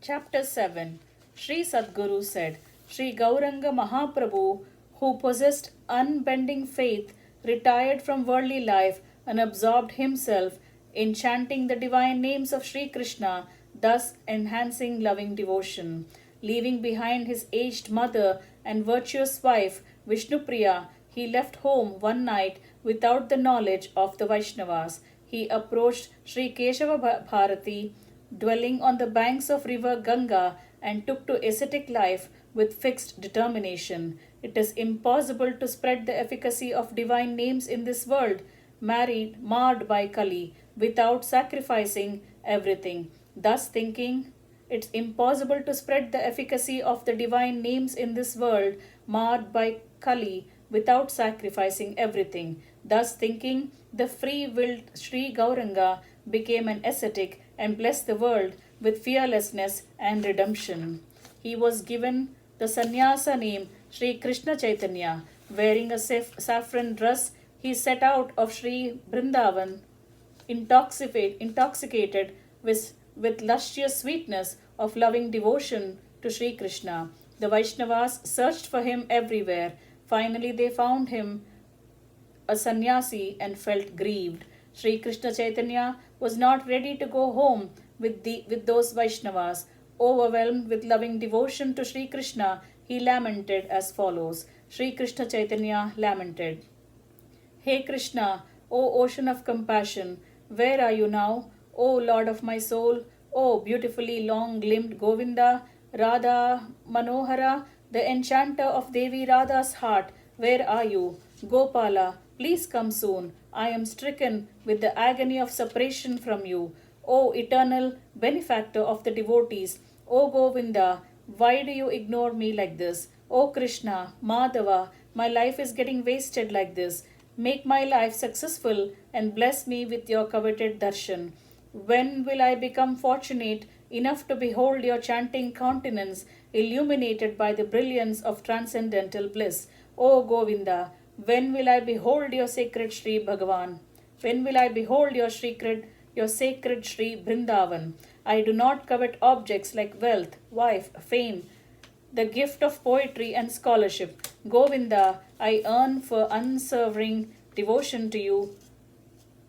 Chapter 7 Sri Sadguru said, Sri Gauranga Mahaprabhu, who possessed unbending faith, retired from worldly life and absorbed himself in chanting the divine names of Sri Krishna, thus enhancing loving devotion. Leaving behind his aged mother and virtuous wife, Vishnupriya, he left home one night without the knowledge of the Vaishnavas. He approached Sri Keshava Bharati, dwelling on the banks of river Ganga, and took to ascetic life with fixed determination. It is impossible to spread the efficacy of divine names in this world, marred by Kali, without sacrificing everything. Thus thinking, it's impossible to spread the efficacy of the divine names in this world, marred by Kali, without sacrificing everything. Thus thinking, the free willed Sri Gauranga became an ascetic and blessed the world with fearlessness and redemption. He was given the sannyasa name Sri Krishna Chaitanya. Wearing a saffron dress, he set out of Sri Brindavan, intoxicated with luscious sweetness of loving devotion to Sri Krishna. The Vaishnavas searched for him everywhere. Finally, they found him a sannyasi and felt grieved. Sri Krishna Chaitanya was not ready to go home with those Vaishnavas. Overwhelmed with loving devotion to Sri Krishna, he lamented as follows. Sri Krishna Chaitanya lamented, Hey Krishna, O ocean of compassion, where are you now? O Lord of my soul, O beautifully long-limbed Govinda, Radha Manohara, the enchanter of Devi Radha's heart, where are you? Gopala, please come soon. I am stricken with the agony of separation from you. O eternal benefactor of the devotees, O Govinda, why do you ignore me like this? O Krishna, Madhava, my life is getting wasted like this. Make my life successful and bless me with your coveted darshan. When will I become fortunate enough to behold your chanting countenance illuminated by the brilliance of transcendental bliss? O Govinda, when will I behold your sacred Sri Bhagavan? When will I behold your sacred Sri Brindavan? I do not covet objects like wealth, wife, fame, the gift of poetry and scholarship. Govinda, I earn for unswerving devotion to you.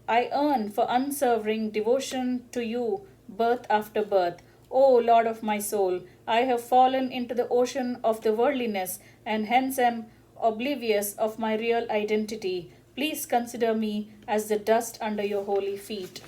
I earn for unswerving devotion to you birth after birth. O Lord of my soul, I have fallen into the ocean of the worldliness and hence am oblivious of my real identity. Please consider me as the dust under your holy feet.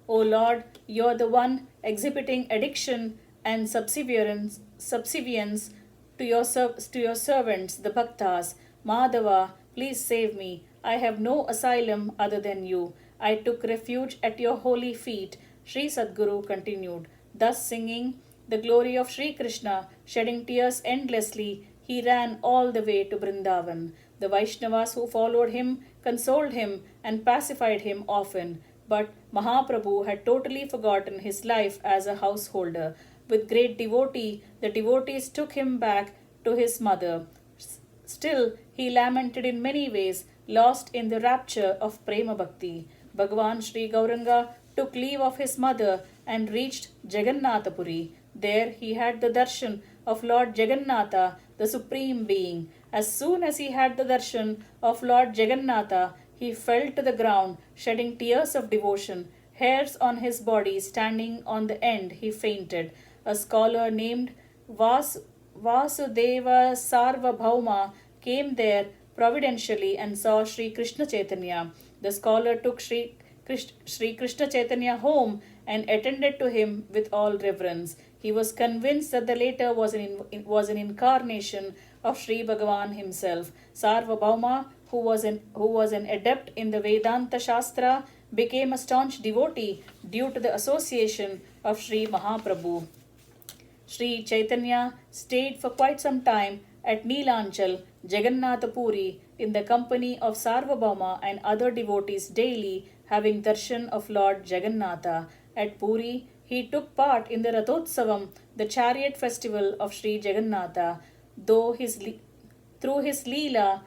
O Lord, you are the one exhibiting addiction and subservience to your servants, the Bhaktas. Madhava, please save me. I have no asylum other than you. I took refuge at your holy feet. Sri Sadguru continued, thus singing the glory of Sri Krishna, shedding tears endlessly, he ran all the way to Brindavan. The Vaishnavas who followed him consoled him and pacified him often, but Mahaprabhu had totally forgotten his life as a householder. With great devotee, the devotees took him back to his mother. Still, he lamented in many ways, lost in the rapture of Prema Bhakti. Bhagavan Sri Gauranga took leave of his mother and reached Jagannathapuri. There he had the darshan of Lord Jagannatha, the Supreme Being. As soon as he had the darshan of Lord Jagannatha, he fell to the ground, shedding tears of devotion. Hairs on his body standing on the end, he fainted. A scholar named Vasudeva Sarvabhauma came there providentially and saw Sri Krishna Chaitanya. The scholar took Sri Krishna Chaitanya home and attended to him with all reverence. He was convinced that the latter was an incarnation of Sri Bhagavan himself. Sarvabhauma, who was an adept in the Vedanta Shastra, became a staunch devotee due to the association of Sri Mahaprabhu. Sri Chaitanya stayed for quite some time at Neelanchal, Jagannathapuri, in the company of Sarvabhauma and other devotees daily, having darshan of Lord Jagannatha. At Puri, he took part in the Rathotsavam, the chariot festival of Sri Jagannatha. Through his leela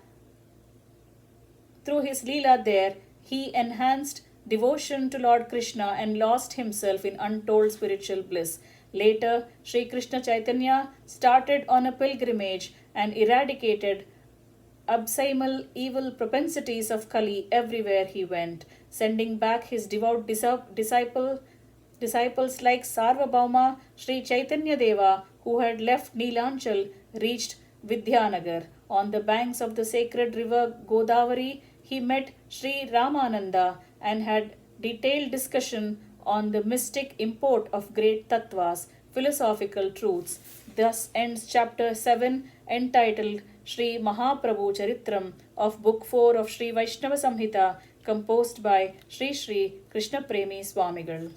there, he enhanced devotion to Lord Krishna and lost himself in untold spiritual bliss. Later, Sri Krishna Chaitanya started on a pilgrimage and eradicated abysmal evil propensities of Kali everywhere he went, sending back his devout disciples like Sarvabhauma. Sri Chaitanya Deva, who had left Neelanchal, reached Vidyanagar. On the banks of the sacred river Godavari, he met Sri Ramananda and had detailed discussion on the mystic import of great tattvas, philosophical truths. Thus ends chapter 7 entitled Sri Mahaprabhu Charitram of Book 4 of Sri Vaishnava Samhita, composed by Sri Sri Krishna Premi Swamigal.